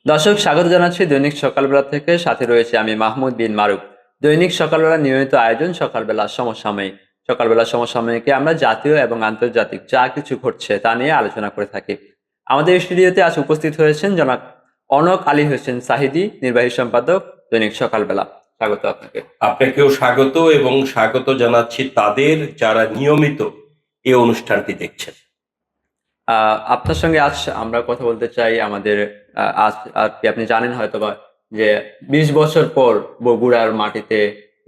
দর্শক, স্বাগত জানাচ্ছি দৈনিক সকালবেলা থেকে। সাথে রয়েছে আমি মাহমুদ বিন মারুফ। দৈনিক সকালবেলা নিয়মিত আয়োজন সকালবেলা সমসাময়িক। সকালবেলা সমসাময়িকে আমরা জাতীয় এবং আন্তর্জাতিক যা কিছু ঘটছে তা নিয়ে আলোচনা করে থাকি। আমাদের স্টুডিওতে আজ উপস্থিত হয়েছেন জনাব অনক আলী হোসেন সাহিদী, নির্বাহী সম্পাদক, দৈনিক সকালবেলা। স্বাগত আপনাকে। আপনাকেও স্বাগত এবং স্বাগত জানাচ্ছি তাদের যারা নিয়মিত এই অনুষ্ঠানটি দেখছেন। আপনার সঙ্গে আজ আমরা কথা বলতে চাই আমাদের আজ আর কি আপনি জানেন হয়তোবা যে 20 বছর পর বগুড়ার মাটিতে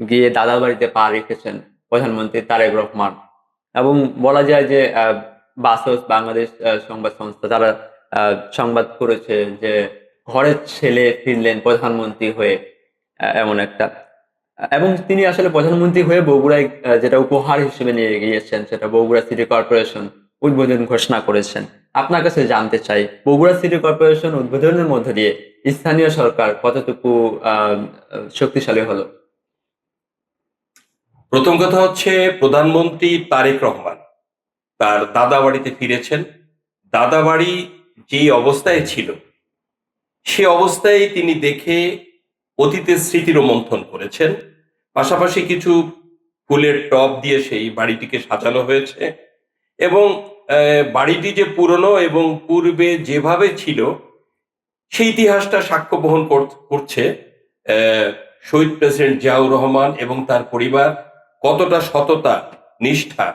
গিয়ে দাদার বাড়িতে পা রেখেছেন প্রধানমন্ত্রী তারেক রহমান। এবং বলা যায় যে বাসস বাংলাদেশ সংবাদ সংস্থা তারা সংবাদ করেছে যে ঘরের ছেলে ফিরলেন প্রধানমন্ত্রী হয়ে, এমন একটা। এবং তিনি আসলে প্রধানমন্ত্রী হয়ে বগুড়ায় যেটা উপহার হিসেবে নিয়ে গিয়েছেন সেটা বগুড়া সিটি কর্পোরেশন উদ্বোধন ঘোষণা করেছেন। আপনার কাছে জানতে চাই, বগুড়া সিটি কর্পোরেশন উদ্বোধনের মধ্য দিয়ে স্থানীয় সরকার কতটুকু শক্তিশালী হলো? প্রথম কথা হচ্ছে, প্রধানমন্ত্রী তারেক রহমান তার দাদা বাড়িতে ফিরেছেন। দাদা বাড়ি যে অবস্থায় ছিল সে অবস্থায় তিনি দেখে অতীতের স্মৃতি রোমন্থন করেছেন। পাশাপাশি কিছু ফুলের টব দিয়ে সেই বাড়িটিকে সাজানো হয়েছে এবং বাড়িটি যে পুরনো এবং পূর্বে যেভাবে ছিল সেই ইতিহাসটা সাক্ষ্য বহন করছে শহীদ প্রেসিডেন্ট জিয়াউর রহমান এবং তার পরিবার কতটা সততা, নিষ্ঠা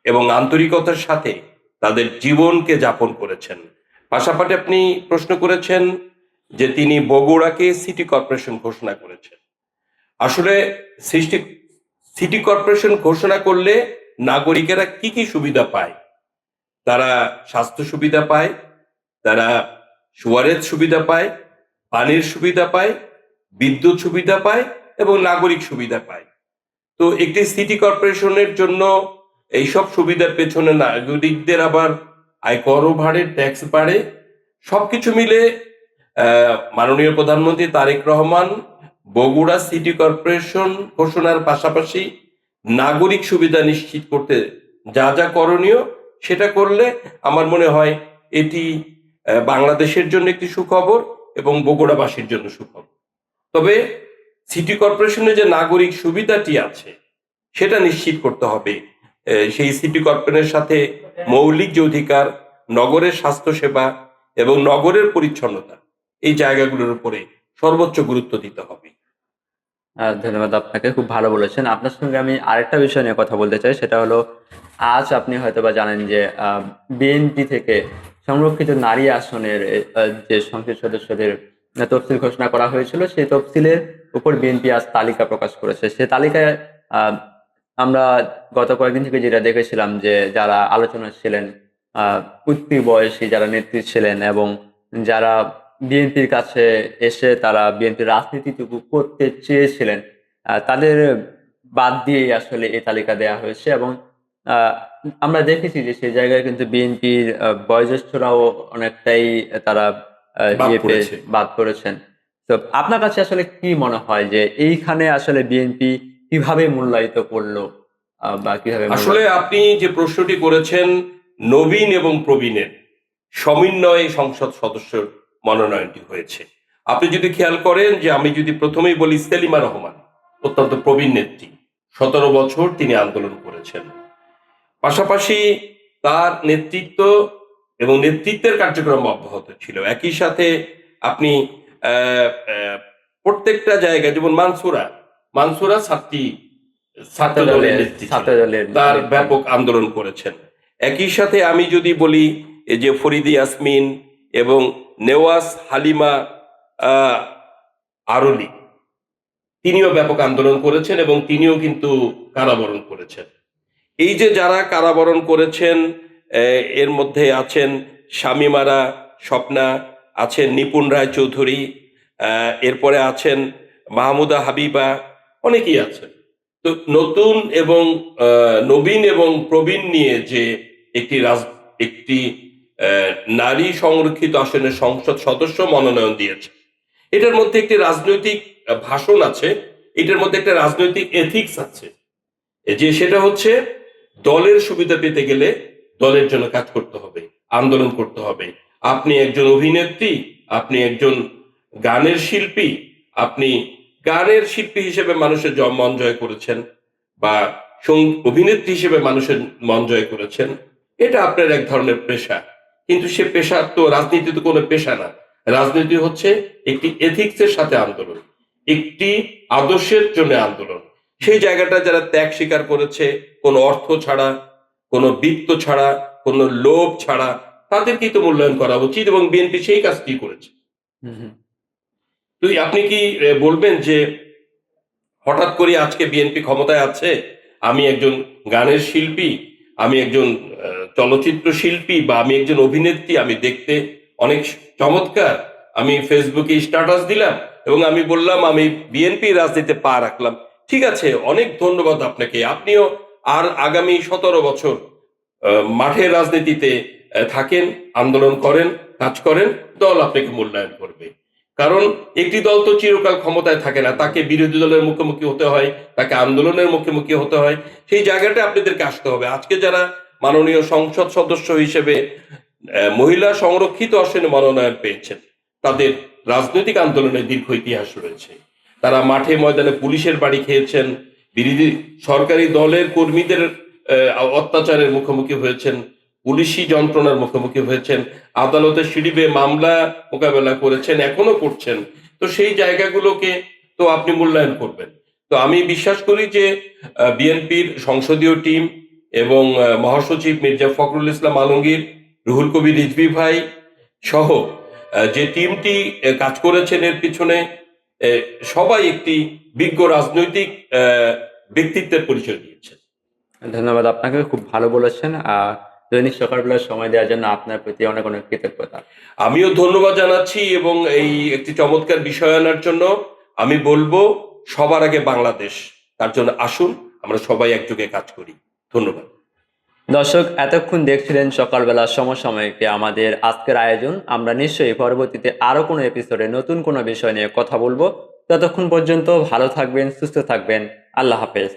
এবং আন্তরিকতার সাথে তাদের জীবনকে যাপন করেছেন। পাশাপাশি আপনি প্রশ্ন করেছেন যে তিনি বগুড়াকে সিটি কর্পোরেশন ঘোষণা করেছেন। আসলে সিটি কর্পোরেশন ঘোষণা করলে নাগরিকেরা কি কি সুবিধা পায়? তারা স্বাস্থ্য সুবিধা পায়, তারা সুয়ারেজ সুবিধা পায়, পানির সুবিধা পায়, বিদ্যুৎ সুবিধা পায় এবং নাগরিক সুবিধা পায়। তো একটি সিটি কর্পোরেশনের জন্য এইসব সুবিধার পেছনে নাগরিকদের আবার আয়করও বাড়ে, ট্যাক্স বাড়ে। সবকিছু মিলে মাননীয় প্রধানমন্ত্রী তারেক রহমান বগুড়া সিটি কর্পোরেশন ঘোষণার পাশাপাশি নাগরিক সুবিধা নিশ্চিত করতে যা যা করণীয় সেটা করলে আমার মনে হয় এটি বাংলাদেশের জন্য একটি সুখবর এবং বগুড়াবাসীর জন্য সুখবর। তবে সিটি কর্পোরেশনের যে নাগরিক সুবিধাটি আছে সেটা নিশ্চিত করতে হবে। সেই সিটি কর্পোরেশনের সাথে মৌলিক যে অধিকার, নগরের স্বাস্থ্যসেবা এবং নগরের পরিচ্ছন্নতা, এই জায়গাগুলোর উপরে সর্বোচ্চ গুরুত্ব দিতে হবে। ধন্যবাদ আপনাকে, খুব ভালো বলেছেন। আপনার সঙ্গে আমি আরেকটা বিষয় নিয়ে কথা বলতে চাই, সেটা হলো আজ আপনি হয়তোবা জানেন যে বিএনপি থেকে সংরক্ষিত নারী আসনের যে সংসদ সদস্যদের তফসিল ঘোষণা করা হয়েছিল, সেই তফসিলের উপর বিএনপি আজ তালিকা প্রকাশ করেছে। সে তালিকায় আমরা গত কয়েকদিন থেকে যেটা দেখেছিলাম যে যারা আলোচনা ছিলেন উঠতি বয়সী যারা নেত্রী ছিলেন এবং যারা বিএনপির কাছে এসে তারা বিএনপির রাজনীতিটুকু করতে চেয়েছিলেন, তাদের বাদ দিয়েই আসলে এই তালিকা দেয়া হয়েছে। এবং আহ, আমরা দেখেছি যে সেই জায়গায় কিন্তু বিএনপির বয়োজ্যেষ্ঠরাও অনেকটাই তারা বাদ ইয়েতে পড়েছে। বাদ করেছেন। তো আপনার কাছে আসলে কি মনে হয় যে এইখানে আসলে বিএনপি কিভাবে মূল্যায়িত করলো বা কিভাবে আসলে আপনি যে প্রশ্নটি করেছেন, নবীন এবং প্রবীণের সমন্বয়ে সংসদ সদস্যের মনোনয়নটি হয়েছে। আপনি যদি খেয়াল করেন যে আমি যদি প্রথমেই বলি, সেলিমা রহমান অত্যন্ত প্রবীণ নেত্রী, 17 বছর তিনি আন্দোলন করেছেন। পাশাপাশি তার নেতৃত্ব এবং নেতৃত্বের কার্যক্রম অব্যাহত ছিল। একই সাথে আপনি আহ, আহ, প্রত্যেকটা জায়গায়, যেমন মানসুরা মানসুরা ছাত্র দলের নেত্রী ছিল, ছাত্র দলের তার নেত্রী। ব্যাপক আন্দোলন করেছেন। একই সাথে আমি যদি বলি, এই যে ফরিদি ইয়াসমিন এবং নেওয়াজ হালিমা আহ, আরলি, তিনিও ব্যাপক আন্দোলন করেছেন এবং তিনিও কিন্তু কারাবরণ করেছেন। এই যে যারা কারাবরণ করেছেন, এর মধ্যে আছেন শামীমারা স্বপ্না, আছেন নিপুণ রায় চৌধুরী, এরপরে আছেন মাহমুদা হাবিবা, অনেকেই আছেন। তো নতুন এবং নবীন এবং প্রবীণ নিয়ে যে একটি নারী সংরক্ষিত আসনের সংসদ সদস্য মনোনয়ন দিয়েছে, এটার মধ্যে একটি রাজনৈতিক ভাষণ আছে, এটার মধ্যে একটা রাজনৈতিক এথিক্স আছে, যে সেটা হচ্ছে দলের সুবিধা পেতে গেলে দলের জন্য কাজ করতে হবে, আন্দোলন করতে হবে। আপনি একজন অভিনেত্রী, আপনি একজন গানের শিল্পী, আপনি গানের শিল্পী হিসেবে মানুষের মন জয় করেছেন, বা অভিনেত্রী হিসেবে মানুষের মন জয় করেছেন। এটা আপনার এক ধরনের পেশা, কিন্তু সে পেশা তো, রাজনীতি তো কোনো পেশা না। রাজনীতি হচ্ছে একটি এথিক্সের সাথে আন্দোলন, একটি আদর্শের জন্য আন্দোলন। সেই জায়গাটা যারা ত্যাগ স্বীকার করেছে, কোনো অর্থ ছাড়া, কোনো বৃত্ত ছাড়া, কোনো লোভ ছাড়া, তাদেরকেই তো মূল্যায়ন করা উচিত, এবং বিএনপি সেই কাজটি করেছে। হুম, হুম। তুই আপনি কি বলবেন যে হঠাৎ করে আজকে বিএনপি ক্ষমতায় আছে, আমি একজন গানের শিল্পী, আমি একজন চলচ্চিত্র শিল্পী, বা আমি একজন অভিনেত্রী, আমি দেখতে অনেক চমৎকার, আমি ফেসবুকে স্ট্যাটাস দিলাম এবং আমি বললাম আমি বিএনপি রাজনীতিতে পা রাখলাম, ঠিক আছে, অনেক ধন্যবাদ আপনাকে, আপনিও আর আগামী 17 বছর মাঠের রাজনীতিতে থাকেন, আন্দোলন করেন, কাজ করেন, দল আপনাকে মূল্যায়ন করবে। কারণ একটি দল তো চিরকাল ক্ষমতায় থাকে না, তাকে বিরোধী দলের মুখোমুখি হতে হয়, তাকে আন্দোলনের মুখোমুখি হতে হয়। সেই জায়গাটা আপনাদেরকে আসতে হবে। আজকে যারা মাননীয় সংসদ সদস্য হিসেবে মহিলা সংরক্ষিত আসনে মনোনয়ন পেয়েছেন, তাদের রাজনৈতিক আন্দোলনের দীর্ঘ ইতিহাস রয়েছে। তারা মাঠে ময়দানে পুলিশের বাড়ি খেয়েছেন, বিরোধী সরকারি দলের কর্মীদের অত্যাচারের মুখোমুখি হয়েছেন, পুলিশি যন্ত্রণার মুখোমুখি হয়েছেন, আদালতের সিঁড়ি বেয়ে মামলা মোকাবেলা করেছেন, এখনো করছেন। তো সেই জায়গাগুলোকে তো আপনি মূল্যায়ন করবেন। তো আমি বিশ্বাস করি যে বিএনপির সংসদীয় টিম এবং মহাসচিব মির্জা ফখরুল ইসলাম আলমগীর, রুহুল কবির রিজভী ভাই সহ যে টিমটি কাজ করেছেন, এর পিছনে সবাই একটি বিজ্ঞ রাজনৈতিক ব্যক্তিত্বের পরিচয় দিয়েছে। ধন্যবাদ আপনাকে, খুব ভালো বলেছেন। দৈনিক সকালবেলার সময় দেওয়ার জন্য আপনার প্রতি অনেক অনেক কৃতজ্ঞতা। আমিও ধন্যবাদ জানাচ্ছি, এবং এই একটি চমৎকার বিষয় আনার জন্য। আমি বলবো সবার আগে বাংলাদেশ, তার জন্য আসুন আমরা সবাই একযোগে কাজ করি। ধন্যবাদ। দর্শক, এতক্ষণ দেখছিলেন সকালবেলা সমসাময়িকে আমাদের আজকের আয়োজন। আমরা নিশ্চয়ই পরবর্তীতে আরো কোনো এপিসোডে নতুন কোনো বিষয় নিয়ে কথা বলবো। ততক্ষণ পর্যন্ত ভালো থাকবেন, সুস্থ থাকবেন। আল্লাহ হাফেজ।